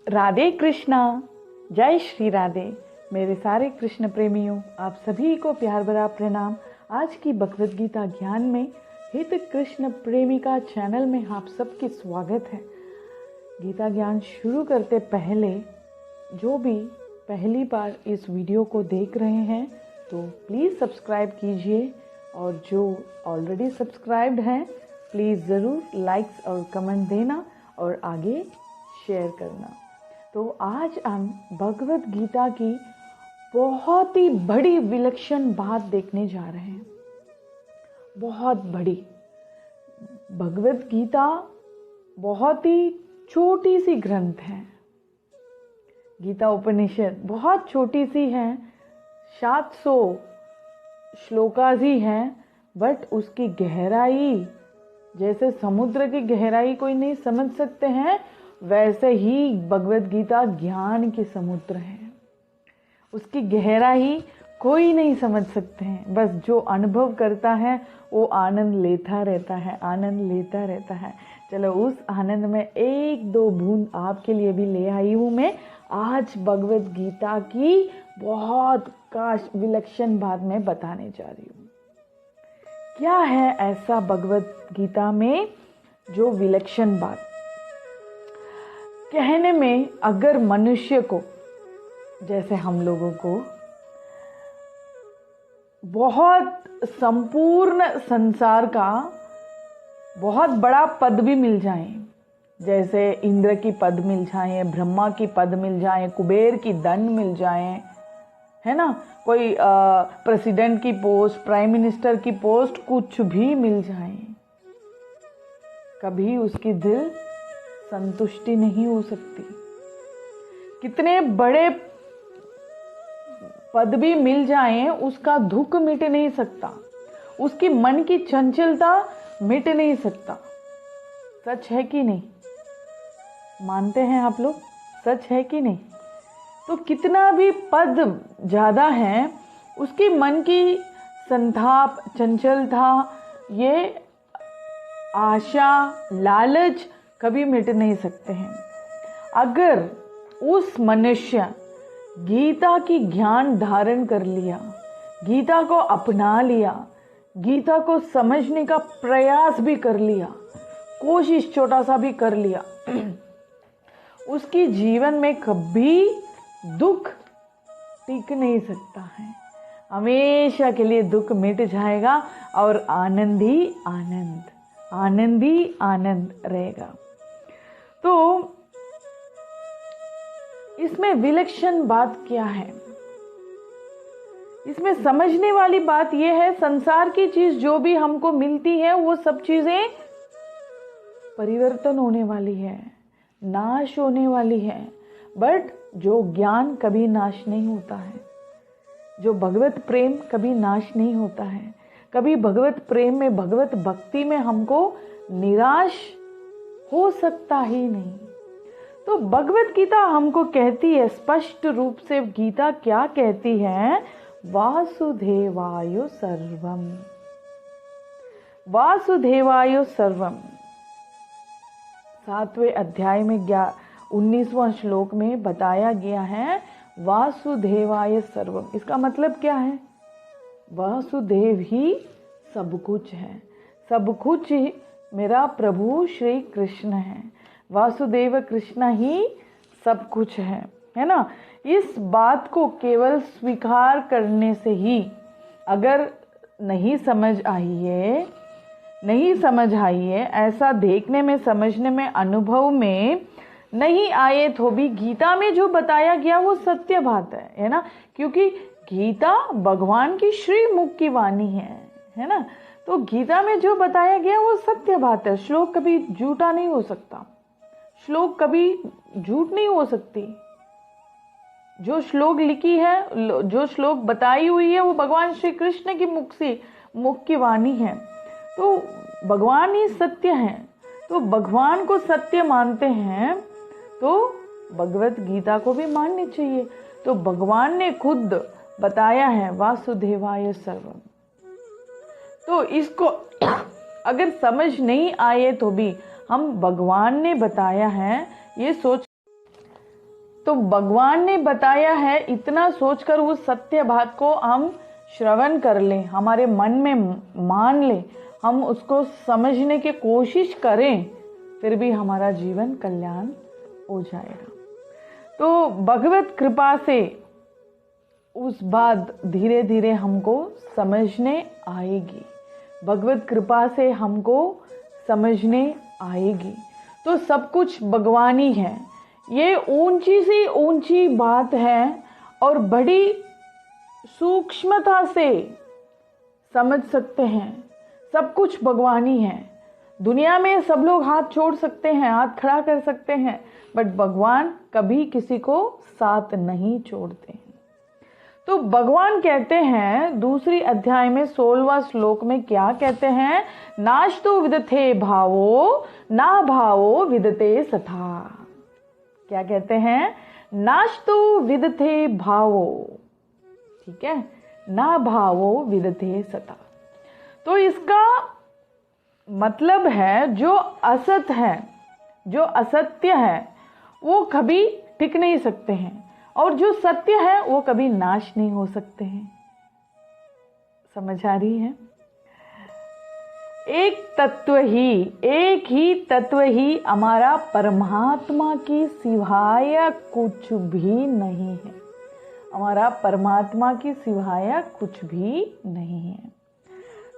राधे कृष्णा, जय श्री राधे। मेरे सारे कृष्ण प्रेमियों, आप सभी को प्यार भरा प्रणाम। आज की भगवद गीता ज्ञान में हित कृष्ण प्रेमिका चैनल में आप सबकी स्वागत है। गीता ज्ञान शुरू करते पहले जो भी पहली बार इस वीडियो को देख रहे हैं तो प्लीज़ सब्सक्राइब कीजिए, और जो ऑलरेडी सब्सक्राइब्ड हैं प्लीज़ ज़रूर लाइक्स और कमेंट देना और आगे शेयर करना। तो आज हम भगवद गीता की बहुत ही बड़ी विलक्षण बात देखने जा रहे हैं। बहुत बड़ी भगवद गीता बहुत ही छोटी सी ग्रंथ है। गीता उपनिषद बहुत छोटी सी है, 700 श्लोकास ही हैं, बट उसकी गहराई जैसे समुद्र की गहराई कोई नहीं समझ सकते हैं, वैसे ही भगवद गीता ज्ञान की समुद्र है। उसकी गहराई कोई नहीं समझ सकते हैं, बस जो अनुभव करता है वो आनंद लेता रहता है, आनंद लेता रहता है। चलो उस आनंद में एक दो बूंद आपके लिए भी ले आई हूँ मैं। आज भगवद गीता की बहुत विलक्षण बात मैं बताने जा रही हूँ। क्या है ऐसा भगवद गीता में जो विलक्षण बात? कहने में अगर मनुष्य को, जैसे हम लोगों को, बहुत संपूर्ण संसार का बहुत बड़ा पद भी मिल जाए, जैसे इंद्र की पद मिल जाए, ब्रह्मा की पद मिल जाए, कुबेर की दंड मिल जाए, है ना, कोई प्रेसिडेंट की पोस्ट, प्राइम मिनिस्टर की पोस्ट, कुछ भी मिल जाए, कभी उसकी दिल संतुष्टि नहीं हो सकती। कितने बड़े पद भी मिल जाएं, उसका दुख मिट नहीं सकता, उसकी मन की चंचलता मिट नहीं सकता। सच है कि नहीं? मानते हैं आप लोग? सच है कि नहीं? तो कितना भी पद ज्यादा है, उसकी मन की संताप, चंचलता, ये आशा, लालच कभी मिट नहीं सकते हैं। अगर उस मनुष्य गीता की ज्ञान धारण कर लिया, गीता को अपना लिया, गीता को समझने का प्रयास भी कर लिया, कोशिश छोटा सा भी कर लिया, उसकी जीवन में कभी दुख टिक नहीं सकता है। हमेशा के लिए दुख मिट जाएगा और आनंद ही आनंद, आनंद ही आनंद रहेगा। तो इसमें विलक्षण बात क्या है? इसमें समझने वाली बात यह है, संसार की चीज जो भी हमको मिलती है वो सब चीजें परिवर्तन होने वाली है, नाश होने वाली है, बट जो ज्ञान कभी नाश नहीं होता है, जो भगवत प्रेम कभी नाश नहीं होता है। कभी भगवत प्रेम में, भगवत भक्ति में हमको निराश हो सकता ही नहीं। तो भगवत गीता हमको कहती है, स्पष्ट रूप से गीता क्या कहती है? वासुदेवाय सर्वम, वासुदेवाय सर्वम। 7वें अध्याय में 19वां श्लोक में बताया गया है वासुदेवाय सर्वम। इसका मतलब क्या है? वासुदेव ही सब कुछ है, सब कुछ ही मेरा प्रभु श्री कृष्ण है। वासुदेव कृष्ण ही सब कुछ है ना। इस बात को केवल स्वीकार करने से ही, अगर नहीं समझ आई है, ऐसा देखने में, समझने में, अनुभव में नहीं आए तो भी गीता में जो बताया गया वो सत्य बात है ना। क्योंकि गीता भगवान की श्रीमुख की वाणी है ना। तो गीता में जो बताया गया वो सत्य बात है। श्लोक कभी झूठा नहीं हो सकता, श्लोक कभी झूठ नहीं हो सकती। जो श्लोक लिखी है, जो श्लोक बताई हुई है, वो भगवान श्री कृष्ण की मुख की वाणी है। तो भगवान ही सत्य है, तो भगवान को सत्य मानते हैं तो भगवत गीता को भी माननी चाहिए। तो भगवान ने खुद बताया है वासुदेवाय सर्वम। तो इसको अगर समझ नहीं आए तो भी हम भगवान ने बताया है ये सोच तो भगवान ने बताया है, इतना सोचकर उस सत्य बात को हम श्रवण कर लें, हमारे मन में मान लें, हम उसको समझने की कोशिश करें, फिर भी हमारा जीवन कल्याण हो जाएगा। तो भगवत कृपा से उस बात धीरे धीरे हमको समझने आएगी, भगवत कृपा से हमको समझने आएगी। तो सब कुछ भगवानी है, ये ऊंची सी ऊंची बात है और बड़ी सूक्ष्मता से समझ सकते हैं। सब कुछ भगवानी है। दुनिया में सब लोग हाथ छोड़ सकते हैं, हाथ खड़ा कर सकते हैं, बट भगवान कभी किसी को साथ नहीं छोड़ते हैं। तो भगवान कहते हैं दूसरी अध्याय में 16वां श्लोक में क्या कहते हैं, नास्तु विदते भावो ना भावो विदते सथा। क्या कहते हैं, नास्तु विदते भावो, ठीक है, ना भावो विदते सता। तो इसका मतलब है जो असत है, जो असत्य है, वो कभी टिक नहीं सकते हैं, और जो सत्य है वो कभी नाश नहीं हो सकते हैं। समझ आ रही है? एक ही तत्व ही हमारा परमात्मा की सिवाय कुछ भी नहीं है। हमारा परमात्मा की सिवाय कुछ भी नहीं है।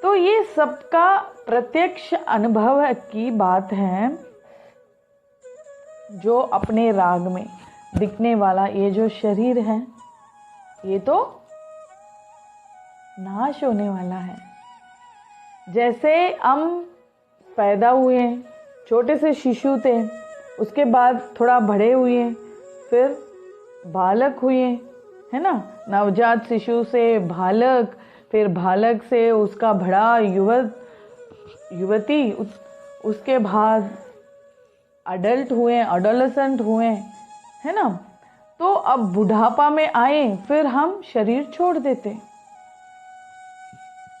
तो ये सबका प्रत्यक्ष अनुभव की बात है। जो अपने राग में दिखने वाला ये जो शरीर है, ये तो नाश होने वाला है। जैसे हम पैदा हुए, छोटे से शिशु थे, उसके बाद थोड़ा बड़े हुए, फिर बालक हुए, है ना, नवजात शिशु से बालक, फिर बालक से उसका बड़ा युवती, उसके बाद अडल्ट हुए, एडोलेसेंट हुए, है ना। तो अब बुढ़ापा में आए, फिर हम शरीर छोड़ देते।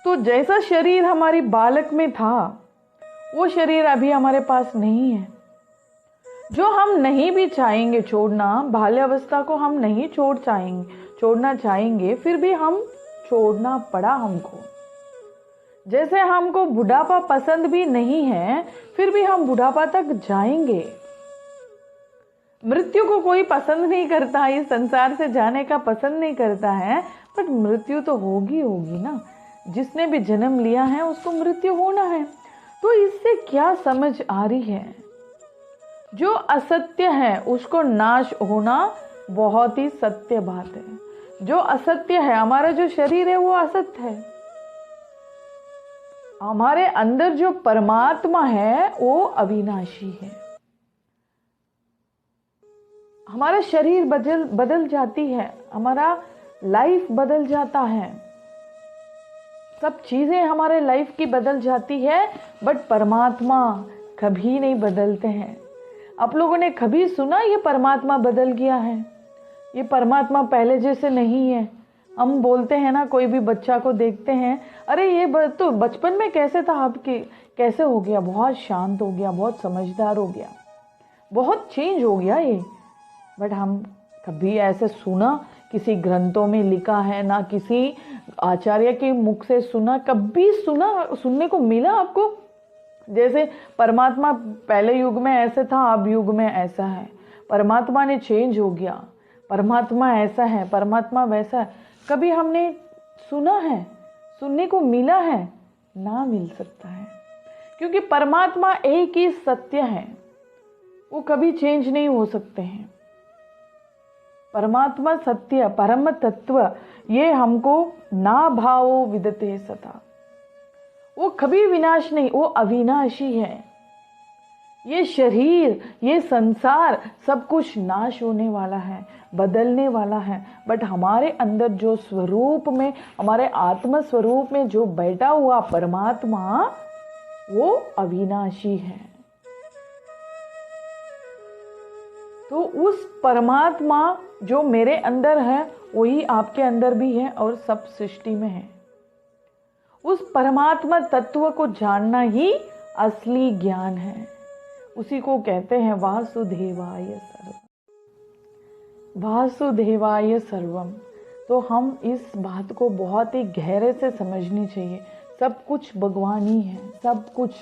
तो जैसा शरीर हमारी बालक में था, वो शरीर अभी हमारे पास नहीं है। जो हम नहीं भी चाहेंगे छोड़ना, बाल्यावस्था को हम नहीं छोड़ना चाहेंगे, फिर भी हम छोड़ना पड़ा हमको। जैसे हमको बुढ़ापा पसंद भी नहीं है, फिर भी हम बुढ़ापा तक जाएंगे। मृत्यु को कोई पसंद नहीं करता, इस संसार से जाने का पसंद नहीं करता है, बट मृत्यु तो होगी ना। जिसने भी जन्म लिया है उसको मृत्यु होना है। तो इससे क्या समझ आ रही है, जो असत्य है उसको नाश होना बहुत ही सत्य बात है। जो असत्य है, हमारा जो शरीर है वो असत्य है। हमारे अंदर जो परमात्मा है वो अविनाशी है। हमारा शरीर बदल जाती है, हमारा लाइफ बदल जाता है, सब चीजें हमारे लाइफ की बदल जाती है, बट परमात्मा कभी नहीं बदलते हैं। आप लोगों ने कभी सुना ये परमात्मा बदल गया है? ये परमात्मा पहले जैसे नहीं है। हम बोलते हैं ना, कोई भी बच्चा को देखते हैं, अरे ये तो बचपन में कैसे था, आपके कैसे हो गया, बहुत शांत हो गया, बहुत समझदार हो गया, बहुत चेंज हो गया ये। बट हम कभी ऐसे सुना, किसी ग्रंथों में लिखा है ना, किसी आचार्य के मुख से सुना, कभी सुनने को मिला आपको? जैसे परमात्मा पहले युग में ऐसे था, अब युग में ऐसा है, परमात्मा ने चेंज हो गया, परमात्मा ऐसा है, परमात्मा वैसा है, कभी हमने सुना है, सुनने को मिला है? ना मिल सकता है, क्योंकि परमात्मा एक ही सत्य है, वो कभी चेंज नहीं हो सकते हैं। परमात्मा सत्य, परम तत्व, ये हमको ना भावो विदते सता, वो कभी विनाश नहीं, वो अविनाशी है। ये शरीर, ये संसार, सब कुछ नाश होने वाला है, बदलने वाला है, बट हमारे अंदर जो स्वरूप में, हमारे आत्म स्वरूप में जो बैठा हुआ परमात्मा, वो अविनाशी है। तो उस परमात्मा जो मेरे अंदर है, वही आपके अंदर भी है और सब सृष्टि में है। उस परमात्मा तत्व को जानना ही असली ज्ञान है। उसी को कहते हैं वासुदेवाय सर्वम। वासुदेवाय सर्वम, तो हम इस बात को बहुत ही गहरे से समझनी चाहिए। सब कुछ भगवान ही है, सब कुछ।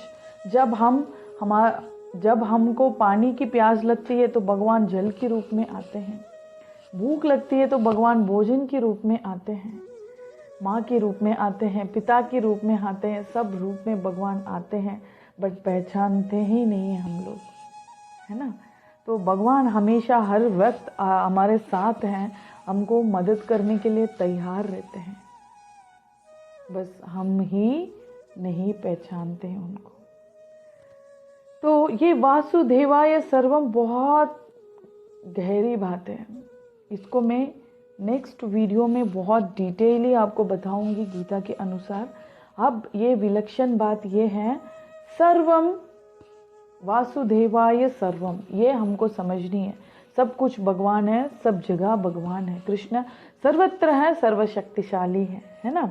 जब हमको पानी की प्यास लगती है तो भगवान जल के रूप में आते हैं, भूख लगती है तो भगवान भोजन के रूप में आते हैं, माँ के रूप में आते हैं, पिता के रूप में आते हैं, सब रूप में भगवान आते हैं, बट पहचानते ही नहीं है हम लोग, है ना। तो भगवान हमेशा हर वक्त हमारे साथ हैं, हमको मदद करने के लिए तैयार रहते हैं, बस हम ही नहीं पहचानते हैं उनको। तो ये वासुदेवाय सर्वम बहुत गहरी बात है। इसको मैं नेक्स्ट वीडियो में बहुत डिटेयली आपको बताऊंगी गीता के अनुसार। अब ये विलक्षण बात ये है, सर्वम वासुदेवाय सर्वम, ये हमको समझनी है। सब कुछ भगवान है, सब जगह भगवान है, कृष्ण सर्वत्र है, सर्वशक्तिशाली है ना।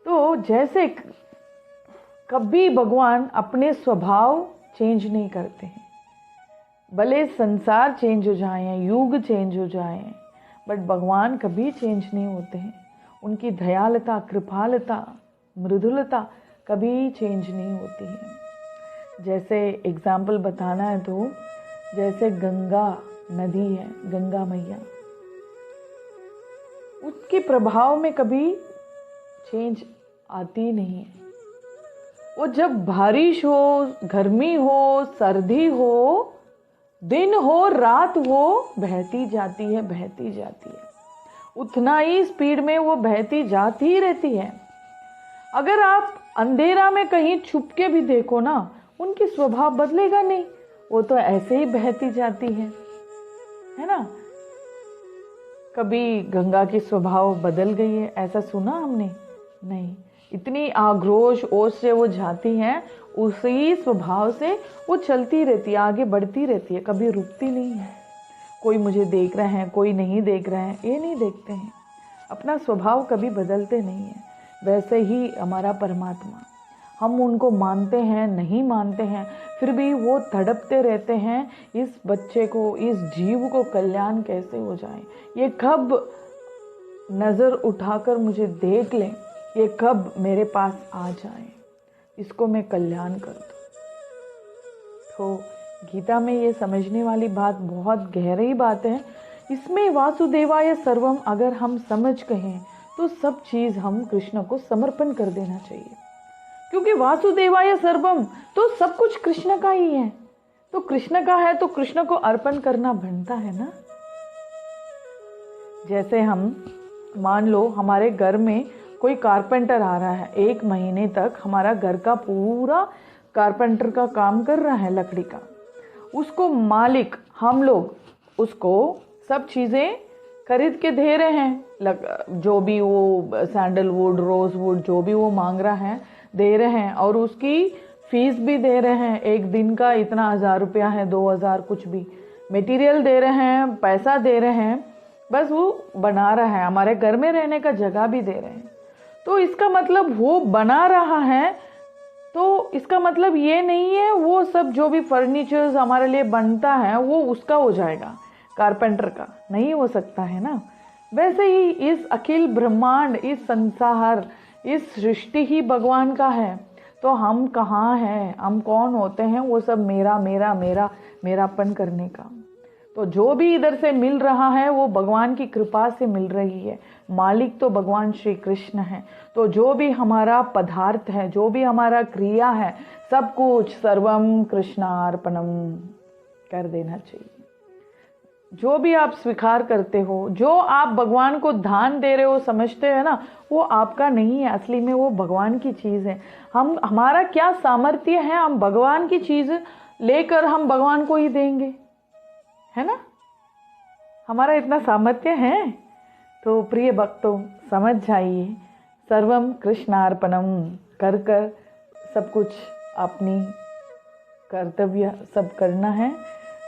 तो जैसे कभी भगवान अपने स्वभाव चेंज नहीं करते हैं, भले संसार चेंज हो जाए, युग चेंज हो जाए, बट भगवान कभी चेंज नहीं होते हैं। उनकी दयालुता, कृपालुता, मृदुलता कभी चेंज नहीं होती है। जैसे एग्जाम्पल बताना है तो जैसे गंगा नदी है, गंगा मैया, उसके प्रभाव में कभी चेंज आती नहीं है। वो जब बारिश हो, गर्मी हो, सर्दी हो, दिन हो, रात हो, बहती जाती है, बहती जाती है, उतना ही स्पीड में वो बहती जाती ही रहती है। अगर आप अंधेरा में कहीं छुप के भी देखो ना, उनकी स्वभाव बदलेगा नहीं, वो तो ऐसे ही बहती जाती है ना। कभी गंगा की स्वभाव बदल गई है ऐसा सुना हमने? नहीं। इतनी आक्रोश ओस से वो जाती हैं, उसी स्वभाव से वो चलती रहती है, आगे बढ़ती रहती है, कभी रुकती नहीं है। कोई मुझे देख रहे हैं, कोई नहीं देख रहे हैं, ये नहीं देखते हैं, अपना स्वभाव कभी बदलते नहीं है। वैसे ही हमारा परमात्मा, हम उनको मानते हैं, नहीं मानते हैं, फिर भी वो तड़पते रहते हैं, इस बच्चे को, इस जीव को कल्याण कैसे हो जाए, ये कब नज़र उठाकर मुझे देख लें, ये कब मेरे पास आ जाए, इसको मैं कल्याण कर दूं। तो गीता में ये समझने वाली बात बहुत गहरी बात है। इसमें वासुदेवाय सर्वम अगर हम समझ कहें तो सब चीज़ हम कृष्ण को समर्पण कर देना चाहिए, क्योंकि वासुदेवाय सर्वम तो सब कुछ कृष्ण का ही है। तो कृष्ण का है तो कृष्ण को अर्पण करना बनता है ना। जैसे हम मान लो हमारे घर में कोई कारपेंटर आ रहा है, 1 महीने तक हमारा घर का पूरा कारपेंटर का काम कर रहा है, लकड़ी का, उसको मालिक हम लोग उसको सब चीज़ें खरीद के दे रहे हैं, जो भी वो सैंडलवुड, रोजवुड, जो भी वो मांग रहा है दे रहे हैं, और उसकी फीस भी दे रहे हैं। एक दिन का इतना 1000 रुपया है, 2000, कुछ भी मटेरियल दे रहे हैं, पैसा दे रहे हैं, बस वो बना रहा है, हमारे घर में रहने का जगह भी दे रहे हैं। तो इसका मतलब वो बना रहा है, तो इसका मतलब ये नहीं है वो सब जो भी फर्नीचर्स हमारे लिए बनता है वो उसका हो जाएगा, कारपेंटर का नहीं हो सकता है ना। वैसे ही इस अखिल ब्रह्मांड, इस संसार, इस सृष्टि ही भगवान का है। तो हम कहाँ हैं, हम कौन होते हैं, वो सब मेरा मेरा मेरा मेरापन करने का। तो जो भी इधर से मिल रहा है वो भगवान की कृपा से मिल रही है, मालिक तो भगवान श्री कृष्ण है। तो जो भी हमारा पदार्थ है, जो भी हमारा क्रिया है, सब कुछ सर्वम कृष्णार्पणम कर देना चाहिए। जो भी आप स्वीकार करते हो, जो आप भगवान को दान दे रहे हो, समझते हो ना, वो आपका नहीं है, असली में वो भगवान की चीज़ है। हमारा क्या सामर्थ्य है, हम भगवान की चीज़ लेकर हम भगवान को ही देंगे, है ना। हमारा इतना सामर्थ्य है। तो प्रिय भक्तों, समझ जाइए, सर्वम कृष्णार्पणम कर कर सब कुछ अपनी कर्तव्य सब करना है।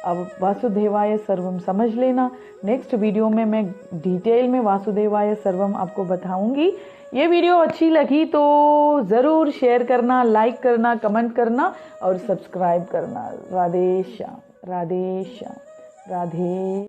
अब वासुदेवाय सर्वम समझ लेना। नेक्स्ट वीडियो में मैं डिटेल में वासुदेवाय सर्वम आपको बताऊंगी। ये वीडियो अच्छी लगी तो ज़रूर शेयर करना, लाइक करना, कमेंट करना और सब्सक्राइब करना। राधे श्याम, राधे श्याम, राधे।